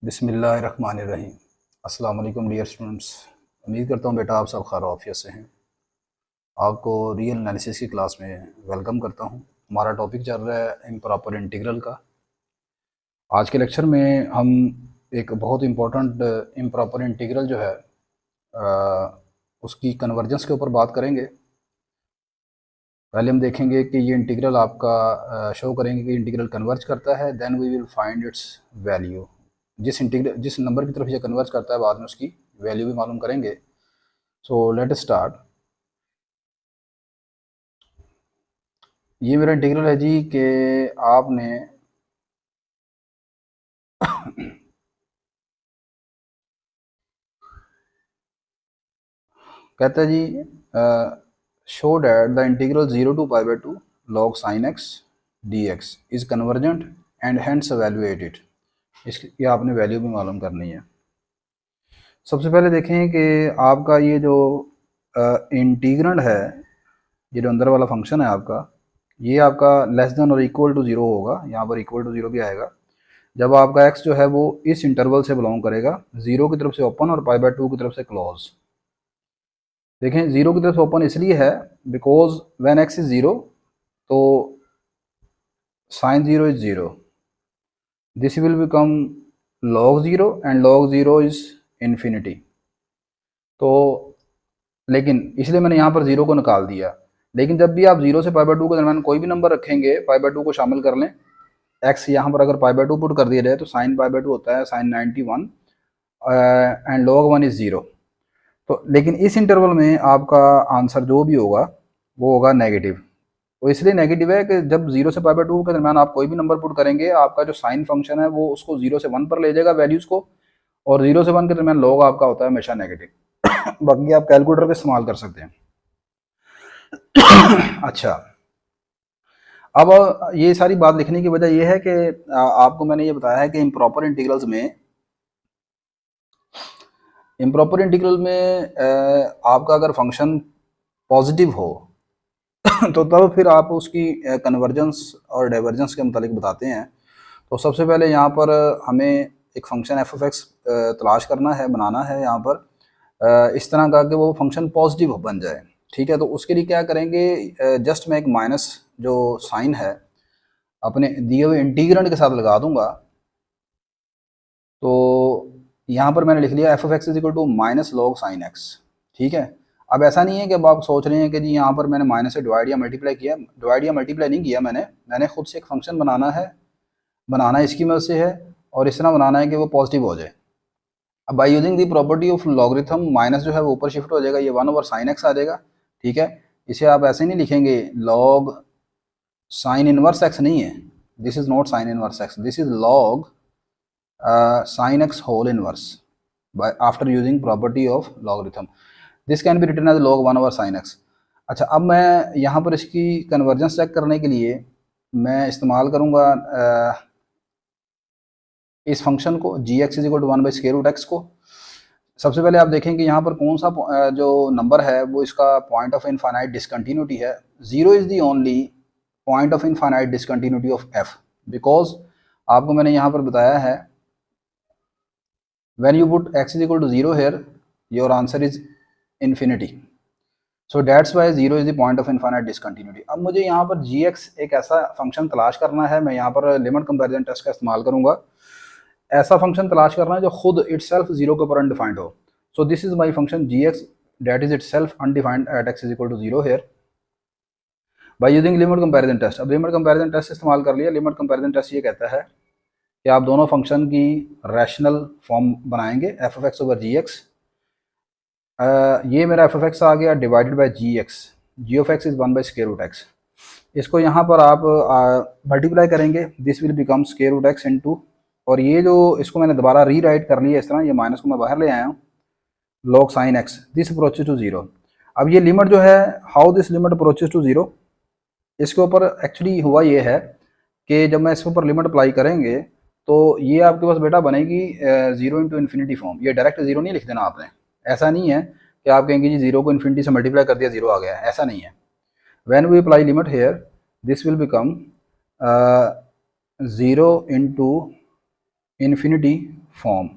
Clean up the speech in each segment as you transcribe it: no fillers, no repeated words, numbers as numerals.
बिस्मिल्लाहिर्रहमानिर्रहीम। अस्सलाम वालेकुम डियर स्टूडेंट्स। उम्मीद करता हूँ बेटा आप सब खैर आफियत से हैं। आपको रियल एनालिसिस की क्लास में वेलकम करता हूँ। हमारा टॉपिक चल रहा है इम्प्रॉपर इंटीग्रल का। आज के लेक्चर में हम एक बहुत इम्पोर्टेंट इम्प्रॉपर इंटीग्रल जो है उसकी कन्वर्जेंस के ऊपर बात करेंगे। पहले हम देखेंगे कि ये इंटीग्रल आपका शो करेंगे कि इंटीग्रल कन्वर्ज करता है, then we will find its value. जिस नंबर की तरफ ये कन्वर्ज करता है बाद में उसकी वैल्यू भी मालूम करेंगे। So let start. ये मेरा इंटीग्रल है जी कि आपने कहता है जी show that the integral 0 to π/2 log sin x dx is convergent and hence evaluate it. इसकी आपने वैल्यू भी मालूम करनी है। सबसे पहले देखें कि आपका ये जो इंटीग्रल है, ये जो अंदर वाला फंक्शन है आपका, ये आपका लेस देन और इक्वल टू ज़ीरो होगा। यहाँ पर इक्वल टू ज़ीरो भी आएगा जब आपका x जो है वो इस इंटरवल से बिलोंग करेगा, 0 की तरफ से ओपन और π/2 की तरफ से क्लोज। देखें 0 की तरफ से ओपन इसलिए है बिकॉज व्हेन x इज 0 तो sin 0 is 0, this will become log 0 and log 0 is infinity. तो लेकिन इसलिए मैंने यहाँ पर 0 को निकाल दिया। लेकिन जब भी आप 0 से π/2 के दरम्यान कोई भी नंबर रखेंगे, π/2 को शामिल कर लें, x यहाँ पर अगर π/2 पुट कर दिया जाए तो sin π/2 होता है sin 91 एंड log 1 इज़ 0। तो लेकिन इस इंटरवल में आपका आंसर जो भी होगा वो होगा नेगेटिव। तो इसलिए नेगेटिव है कि जब 0 से π/2 के दरम्यान आप कोई भी नंबर पुट करेंगे, आपका जो साइन फंक्शन है वो उसको 0 से 1 पर ले जाएगा वैल्यूज़ को, और 0 से 1 के दरम्यान log आपका होता है हमेशा नेगेटिव। बाकी आप कैलकुलेटर का इस्तेमाल कर सकते हैं। अच्छा, अब ये सारी बात लिखने की वजह यह है कि आपको मैंने ये बताया है कि इम्प्रॉपर इंटीग्रल में आपका अगर फंक्शन पॉजिटिव हो तो तब फिर आप उसकी कन्वर्जेंस और डाइवर्जेंस के मुतालिक बताते हैं। तो सबसे पहले यहाँ पर हमें एक फंक्शन एफ ऑफ एक्स तलाश करना है, बनाना है यहाँ पर इस तरह का कि वो फंक्शन पॉजिटिव बन जाए। ठीक है, तो उसके लिए क्या करेंगे, जस्ट मैं एक माइनस जो साइन है अपने दिए हुए इंटीग्रेंड के साथ लगा दूंगा। तो यहाँ पर मैंने लिख लिया f of x is equal to minus log sine x. ठीक है, अब ऐसा नहीं है कि अब आप सोच रहे हैं कि जी यहाँ पर मैंने माइनस से डिवाइड या मल्टीप्लाई किया। डिवाइड या मल्टीप्लाई नहीं किया मैंने खुद से एक फंक्शन बनाना इसकी मदद से है, और इस तरह बनाना है कि वो पॉजिटिव हो जाए। अब by using the property of logarithm, minus जो है वो ऊपर शिफ्ट हो जाएगा, ये 1 ओवर साइन एक्स आ जाएगा। ठीक है, इसे आप ऐसे नहीं लिखेंगे लॉग साइन इनवर्स एक्स नहीं है, this is not sine inverse x, this is log sin x whole inverse by after using property of logarithm. This can be written as log 1 over sin x. अच्छा, अब मैं यहाँ पर इसकी convergence check करने के लिए मैं इस्तेमाल करूँगा इस फंक्शन को जी x is equal to 1 by square root x को। सबसे पहले आप देखें कि यहाँ पर कौन सा जो नंबर है वो इसका पॉइंट ऑफ इनफाइनाइट डिसकंटिन्यूटी है। 0 is the only point of infinite discontinuity of f, because आपको मैंने यहाँ पर बताया है when you put x is equal to 0 here, your answer is infinity. So that's why 0 is the point of infinite discontinuity. अब मुझे यहाँ पर gx एक ऐसा फंक्शन तलाश करना है, मैं यहाँ पर लिमिट कंपैरिजन टेस्ट का इस्तेमाल करूँगा। ऐसा फंक्शन तलाश करना है जो खुद itself 0 के ऊपर अनडिफाइंड हो। So this is my function gx that is itself undefined at x is equal to 0 here by using limit comparison test। अब लिमिट कंपैरिजन टेस्ट इस्तेमाल कर लिया। लिमिट कंपैरिजन टेस्ट ये कहता है कि आप दोनों फंक्शन की रैशनल फॉर्म बनाएंगे f of x over g x. ये मेरा एफ ऑफ एक्स आ गया divided by g x, g of x is 1 by square root x. इसको यहाँ पर आप मल्टीप्लाई करेंगे, this will become square root x into, और ये जो इसको मैंने दोबारा री राइट कर लिया इस तरह, ये माइनस को मैं बाहर ले आया हूँ, log sine x, this approaches to 0। अब ये लिमिट जो है, how this limit approaches to 0, इसके ऊपर एक्चुअली हुआ ये है कि जब मैं इसके ऊपर लिमिट अप्लाई करेंगे तो ये आपके पास बेटा बनेगी 0 इंटू इन्फिनिटी फॉर्म। ये डायरेक्ट 0 नहीं लिख देना आपने, ऐसा नहीं है कि आप कहेंगे जी 0 को इन्फिनिटी से मल्टीप्लाई कर दिया 0 आ गया, ऐसा नहीं है। When we apply limit here, this will become 0 into infinity form.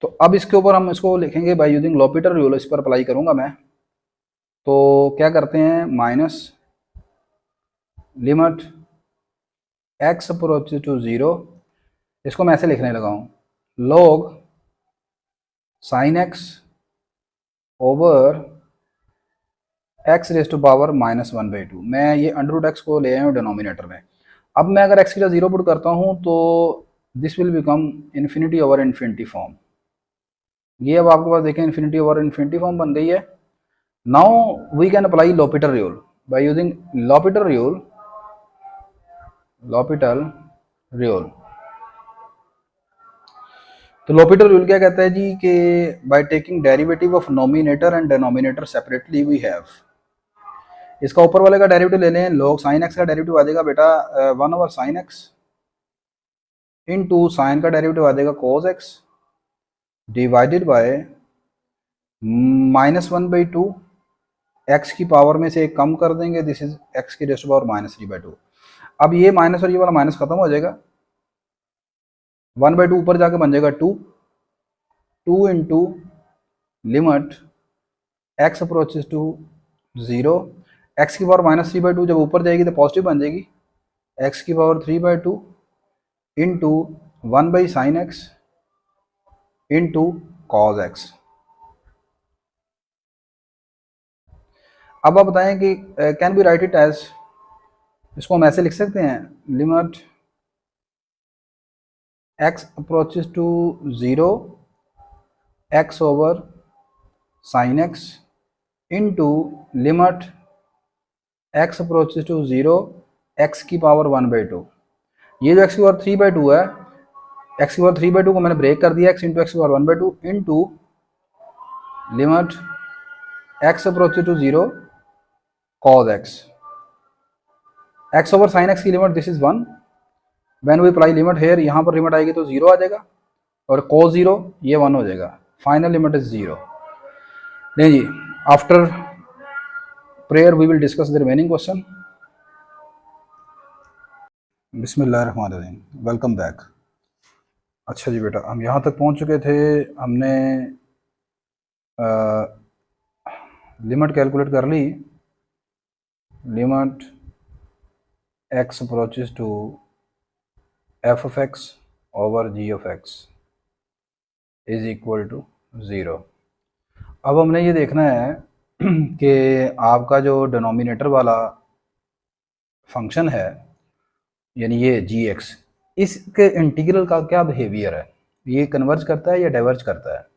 तो अब इसके ऊपर हम इसको लिखेंगे बाय यूजिंग लॉपिटर रूल, इस पर अप्लाई करूंगा मैं। तो क्या करते हैं, minus limit x approaches to 0, इसको मैं ऐसे लिखने लगा हूँ, log sin x over x raise to power -1/2। मैं ये अंडर रूट एक्स को ले आया हूँ डिनोमिनेटर में। अब मैं अगर x की जगह 0 पुट करता हूँ तो this will become infinity over infinity form. ये अब आपके पास देखें इन्फिनिटी ओवर इन्फिनिटी फॉर्म बन गई है। Now we can apply L'Hopital rule by using L'Hopital rule. तो लॉपिटर रूल क्या कहता है जी कि by taking derivative of nominator and denominator separately we have, इसका ऊपर वाले का डेरिवेटिव ले लें, log sin x का डेरिवेटिव आ जाएगा बेटा 1 over sine x into sine का डेरिवेटिव आ जाएगा cos x divided by -1/2, x की पावर में से एक कम कर देंगे, दिस इज x की रेज़ टू पावर -3/2। अब ये माइनस और ये वाला माइनस खत्म हो जाएगा, 1/2 ऊपर जाके बन जाएगा 2 into limit x approaches to 0, x की पावर -3/2 जब ऊपर जाएगी तो पॉजिटिव बन जाएगी, x की power 3/2 into 1/sin x into cos x। अब आप बताएं कि can be write it as, इसको हम ऐसे लिख सकते हैं, limit x approaches to 0 x over sine x into limit x approaches to 0 x की पावर 1/2। ये जो x की पावर 3/2 है, x की पावर 3/2 को मैंने ब्रेक कर दिया, x इंटू एक्स की power 1/2 into limit x approaches to 0 cos x, x over sine x की limit this is 1, when we apply limit here, यहाँ पर लिमिट आएगी तो 0 आ जाएगा और cos 0 ये 1 हो जाएगा, फाइनल लिमिट इज 0। नहीं जी, after prayer we will discuss the remaining question. बिस्मिल्लाहिर्रहमानिर्रहीम, वेलकम बैक। अच्छा जी बेटा, हम यहाँ तक पहुँच चुके थे, हमने लिमिट कैलकुलेट कर ली, limit x approaches to f of x over g of x is equal to 0। अब हमने ये देखना है कि आपका जो डिनोमिनेटर वाला फंक्शन है, यानी ये gx, इसके इंटीग्रल का क्या बिहेवियर है, ये कन्वर्ज करता है या डाइवर्ज करता है।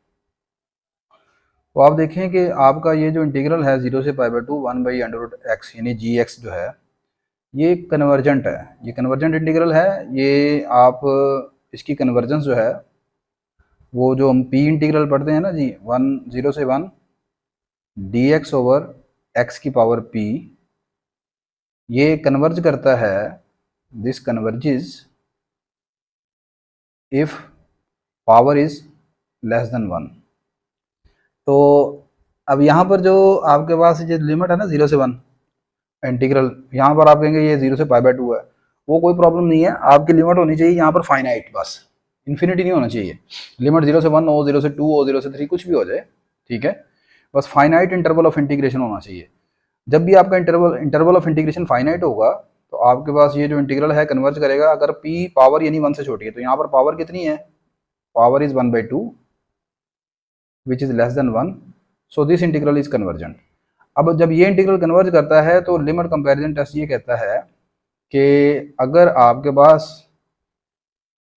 तो आप देखें कि आपका ये जो इंटीग्रल है 0 से π/2 1/√x यानी gx जो है ये कन्वर्जेंट है, ये कन्वर्जेंट इंटीग्रल है। ये आप इसकी कन्वर्जेंस जो है वो जो हम p इंटीग्रल पढ़ते हैं ना जी, 0 से 1 dx ओवर x की पावर p, ये कन्वर्ज करता है, this converges if power is less than 1। तो अब यहाँ पर जो आपके पास जो लिमिट है ना 0 से 1 इंटीग्रल, यहाँ पर आप कहेंगे ये 0 से π/2 है, वो कोई प्रॉब्लम नहीं है, आपकी लिमिट होनी चाहिए यहाँ पर फाइनाइट, बस इन्फिनिटी नहीं होना चाहिए। लिमिट 0 से 1 हो, 0 से 2 हो, 0 से 3 कुछ भी हो जाए, ठीक है, बस फाइनाइट इंटरवल ऑफ इंटीग्रेशन होना चाहिए। जब भी आपका इंटरवल ऑफ इंटीग्रेशन फाइनाइट होगा तो आपके पास ये जो इंटीग्रल है कन्वर्ज करेगा। अगर p पावर यानी 1 से छोटी है तो यहाँ पर पावर कितनी है, power is 1/2 which is less than 1, so this integral is convergent. अब जब ये इंटीग्रल कन्वर्ज करता है तो लिमिट कंपैरिजन टेस्ट ये कहता है कि अगर आपके पास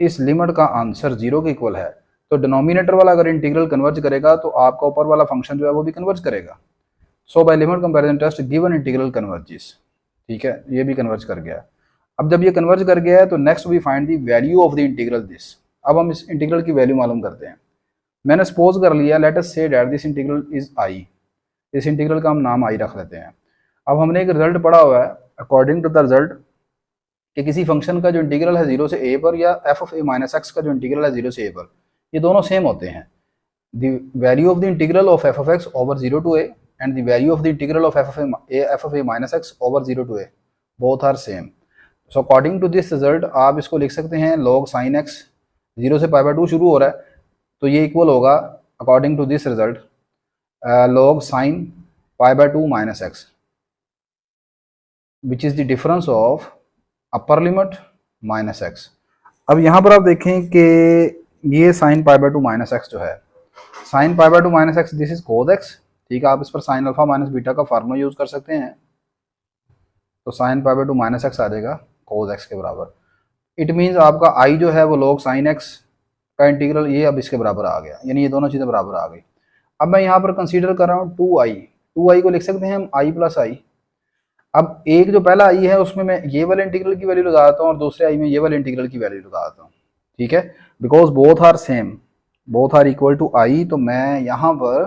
इस लिमिट का आंसर 0 के इक्वल है तो डिनोमिनेटर वाला अगर इंटीग्रल कन्वर्ज करेगा तो आपका ऊपर वाला फंक्शन जो है वो भी कन्वर्ज करेगा। So by limit comparison test given integral converges, ठीक है, ये भी कन्वर्ज कर गया। अब जब ये कन्वर्ज कर गया है तो next we find the value of the integral this. अब हम इस इंटीग्रल की वैल्यू मालूम करते हैं। मैंने सपोज कर लिया, let us say that this integral is I, इस इंटीग्रल का हम नाम आई रख लेते हैं। अब हमने एक रिजल्ट पढ़ा हुआ है, अकॉर्डिंग टू द रिजल्ट, कि किसी फंक्शन का जो इंटीग्रल है 0 से a पर या f of a minus x का जो इंटीग्रल है 0 से a पर, ये दोनों सेम होते हैं। The value of the integral of f of x over 0 to a and the value of the integral of f of a minus x over 0 to a, both are same. So according to this result आप इसको लिख सकते हैं log sin x 0 से π/2 शुरू हो रहा है, तो ये इक्वल होगा according to this result log sin π/2 minus x, which is the difference of upper limit minus x. अब यहाँ पर आप देखें कि ये साइन π/2 माइनस एक्स जो है, sine π/2 minus x this is cos x, ठीक है। आप इस पर साइन अल्फा माइनस बीटा का फार्मूला यूज़ कर सकते हैं, तो साइन π/2 माइनस एक्स आ जाएगा कोस एक्स के बराबर। इट मीन्स आपका आई जो है वो log साइन एक्स का इंटीग्रल ये अब इसके बराबर आ गया, यानी ये दोनों चीज़ें बराबर आ गई। अब मैं यहाँ पर कंसीडर कर रहा हूँ 2i को लिख सकते हैं हम i प्लस आई। अब एक जो पहला आई है उसमें मैं ये वाले इंटीग्रल की वैल्यू लगाता हूँ और दूसरे आई में ये वाले इंटीग्रल की वैल्यू लगाता हूँ, ठीक है, because both are same, both are equal to I. तो मैं यहाँ पर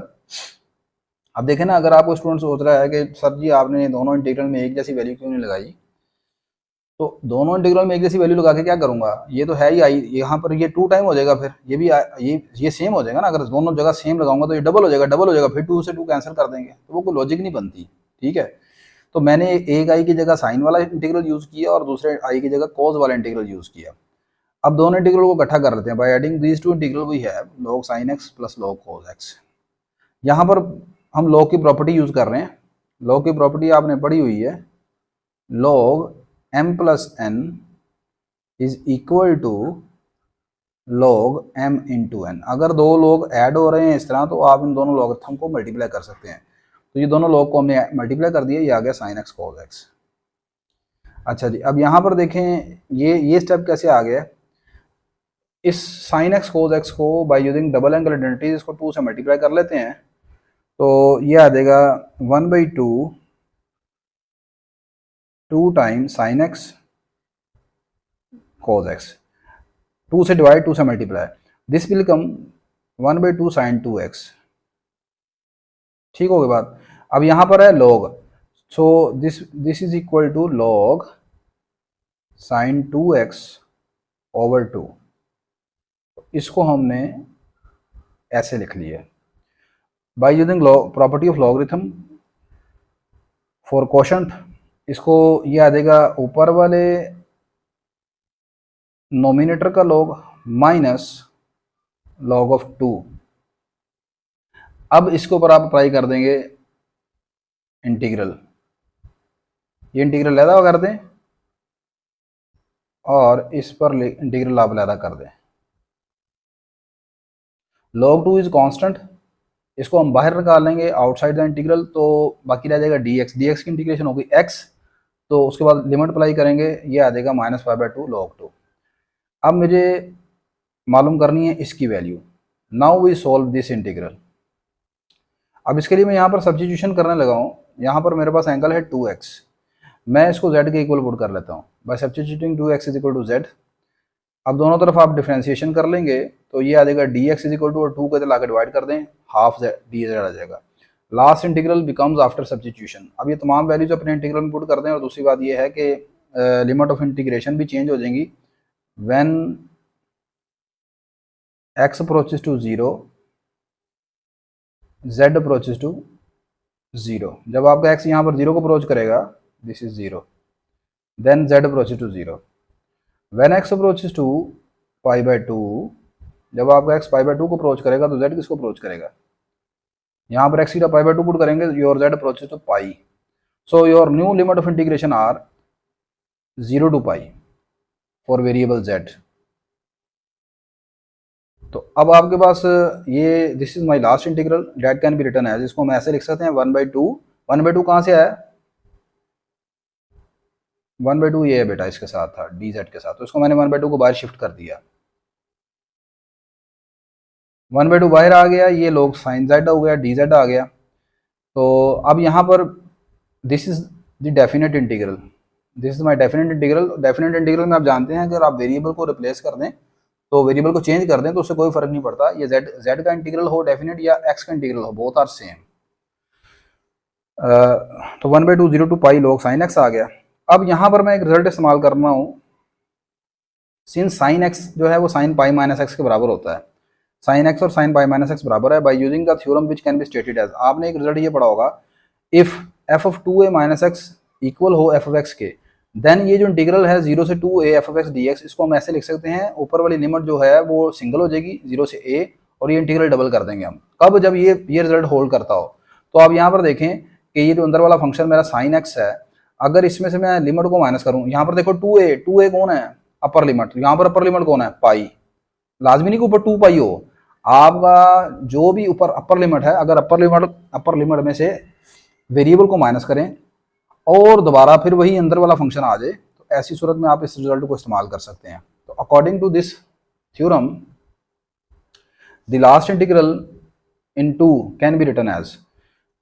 अब देखें ना, अगर आपको स्टूडेंट सोच रहा है कि सर जी आपने दोनों इंटीग्रल में एक जैसी वैल्यू क्यों नहीं लगाई, तो दोनों इंटीग्रल में एक जैसी वैल्यू लगा के क्या करूंगा, ये तो है ही आई, यहाँ पर ये 2 टाइम हो जाएगा, फिर ये भी ये सेम हो जाएगा ना। अगर दोनों जगह सेम लगाऊंगा तो ये डबल हो जाएगा, फिर 2 से 2 कैंसिल कर देंगे, तो वो कोई लॉजिक नहीं बनती, ठीक है। तो मैंने एक आई की जगह साइन वाला इंटीग्रल यूज़ किया और दूसरे आई की जगह कॉस वाला इंटीग्रल यूज़ किया। अब दोनों इंटीग्रल को इकट्ठा कर लेते हैं by adding these two integral we have log sin x plus log cos x। यहाँ पर हम log की प्रॉपर्टी यूज़ कर रहे हैं। log की प्रॉपर्टी आपने पढ़ी हुई है, log m plus n is equal to log m into n। अगर दो लोग ऐड हो रहे हैं इस तरह, तो आप इन दोनों लॉगरिथम को मल्टीप्लाई कर सकते हैं। तो ये दोनों लॉग को हमने मल्टीप्लाई कर दिया, ये आ गया sin x cos x। अच्छा जी, अब यहाँ पर देखें ये स्टेप कैसे आ गया। इस sin x cos x को by using double angle identity इसको 2 से मल्टीप्लाई कर लेते हैं, तो ये आ जाएगा 1/2 2 times sin x cos x, 2 से डिवाइड 2 से multiply, this will come 1/2 sin 2x, ठीक हो गई बात। अब यहाँ पर है log, so this is equal to log sin 2x over 2। इसको हमने ऐसे लिख लिया by using property of logarithm for quotient. इसको ये आ जाएगा ऊपर वाले नोमिनेटर का log माइनस log ऑफ 2। अब इसके ऊपर आप अप्लाई कर देंगे इंटीग्रल, ये इंटीग्रल लैदा कर दें और इस पर इंटीग्रल आप लैदा कर दें। log 2 इज कांस्टेंट, इसको हम बाहर निकाल लेंगे आउटसाइड द इंटीग्रल, तो बाकी रह जाएगा dx की इंटीग्रेशन होगी x, तो उसके बाद लिमिट अप्लाई करेंगे, ये आ जाएगा -π/2 log 2। अब मुझे मालूम करनी है इसकी value. Now we solve this integral. अब इसके लिए मैं यहाँ पर सब्स्टिट्यूशन करने लगा हूँ। यहाँ पर मेरे पास एंगल है 2x, मैं इसको z के इक्वल पुट कर लेता हूँ by substituting 2x is equal to z। अब दोनों तरफ आप डिफ्रेंशिएशन कर लेंगे, तो ये आ जाएगा dx इज इक्वल टू, और 2 को ला के डिवाइड कर दें, हाफ dz आ जाएगा। Last integral becomes after substitution. अब ये तमाम वैल्यूज अपने इंटीग्रल में पुट कर दें, और दूसरी बात ये है कि लिमिट ऑफ इंटीग्रेशन भी चेंज हो जाएंगी when x approaches to 0 z approaches to 0। जब आपका x यहाँ पर 0 को अप्रोच करेगा, this is 0, then z approaches to 0। When x approaches to π/2, जब आपका x π/2 को अप्रोच करेगा तो z किसको अप्रोच करेगा, यहाँ पर x की π/2 पुट करेंगे, your z approaches to pi. So your new limit of integration are 0 to pi for variable z। तो अब आपके पास ये this is my last integral that can be written as, इसको हम ऐसे लिख सकते हैं 1/2 कहाँ से आया, 1/2 ये है बेटा, इसके साथ था dz के साथ, तो इसको मैंने 1/2 को बाहर शिफ्ट कर दिया, 1/2 बाहर आ गया, ये log sin z हो गया, dz आ गया। तो अब यहाँ पर this is the definite integral, this is my definite integral. Definite integral में आप जानते हैं अगर आप वेरिएबल को रिप्लेस कर दें, तो वेरिएबल को चेंज कर दें, तो उससे कोई फर्क नहीं पड़ता, ये z का इंटीग्रल हो डेफिनेट या x का इंटीग्रल हो, बोथ आर सेम। तो 1/2 0 to pi log sin x आ गया। अब यहाँ पर मैं एक रिजल्ट इस्तेमाल कर रहा हूँ, सिंस साइन x जो है वो साइन पाई माइनस एक्स के बराबर होता है, साइन x और साइन पाई माइनस एक्स बराबर है, by using the theorem which can be stated as. आपने एक रिजल्ट ये पढ़ा होगा, if f of 2a minus x equal हो f of x के, देन ये जो इंटीग्रल है 0 से 2a f of x d x, इसको हम ऐसे लिख सकते हैं, ऊपर वाली लिमिट जो है वो सिंगल हो जाएगी 0 से a, और ये इंटीग्रल डबल कर देंगे हम कब, जब ये रिजल्ट होल्ड करता हो। तो आप यहाँ पर देखें कि ये जो अंदर वाला फंक्शन मेरा साइन एक्स है, अगर इसमें से मैं लिमिट को माइनस करूँ, यहाँ पर देखो 2a कौन है, अपर लिमिट, यहाँ पर अपर लिमिट कौन है, पाई, लाजमी नहीं कि ऊपर 2 पाई हो, आपका जो भी ऊपर अपर लिमिट है, अगर अपर लिमिट में से वेरिएबल को माइनस करें और दोबारा फिर वही अंदर वाला फंक्शन आ जाए, तो ऐसी सूरत में आप इस रिजल्ट को इस्तेमाल कर सकते हैं। तो according to this theorem the last integral in 2 can be written as,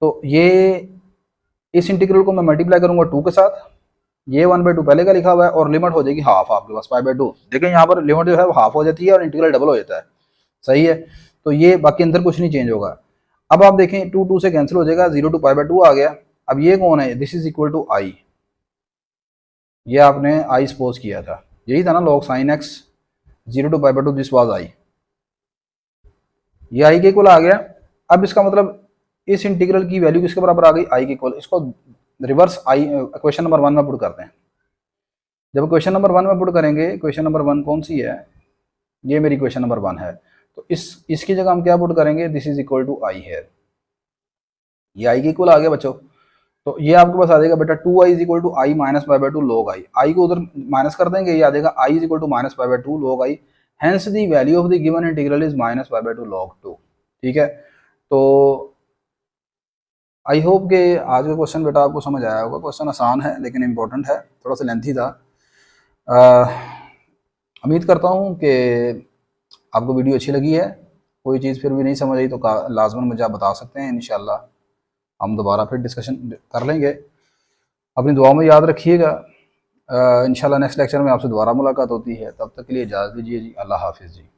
तो ये इस इंटीग्रल को मैं मल्टीप्लाई करूंगा 2 के साथ, ये 1/2 पहले का लिखा हुआ है और लिमिट हो जाएगी हाफ आपके पास π/2। देखें यहाँ पर लिमिट जो है वो हाफ हो जाती है और इंटीग्रल डबल हो जाता है, सही है। तो ये बाकी अंदर कुछ नहीं चेंज होगा। अब आप देखें 2 से कैंसिल हो जाएगा, 0 to π/2 आ गया। अब ये कौन है, दिस इज इक्वल टू आई, ये आपने आई सपोज किया था, यही था ना log sin x 0 to π/2, this was I, ये आई के इक्वल आ गया। अब इसका मतलब इस इंटीग्रल की वैल्यू किसके बराबर आ गई, आई के इक्वल। इसको रिवर्स आई क्वेश्चन नंबर 1 में पुट करते हैं। जब क्वेश्चन नंबर 1 में पुट करेंगे, क्वेश्चन नंबर 1 कौन सी है, ये मेरी क्वेश्चन नंबर 1 है, तो इसकी जगह हम क्या पुट करेंगे, दिस इज इक्वल टू आई है, ये आई के इक्वल आ गया बच्चों। तो ये आपके पास आ जाएगा बेटा 2i is equal to I minus π/2 log I, I को उधर माइनस कर देंगे, ये आ जाएगा i is equal to minus π/2 log I, hence the value of the given integral is minus π/2 log 2। ठीक है, तो आई होप कि आज का क्वेश्चन बेटा आपको समझ आया होगा। क्वेश्चन आसान है लेकिन इम्पोर्टेंट है, थोड़ा सा लेंथी था। उम्मीद करता हूँ कि आपको वीडियो अच्छी लगी है। कोई चीज़ फिर भी नहीं समझ आई तो लाजमन मुझे आप बता सकते हैं, इंशाल्लाह हम दोबारा फिर डिस्कशन कर लेंगे। अपनी दुआओं में याद रखिएगा। इंशाल्लाह नेक्स्ट लेक्चर में आपसे दोबारा मुलाकात होती है, तब तक के लिए इजाज़त दीजिए जी, अल्लाह हाफिज़ जी।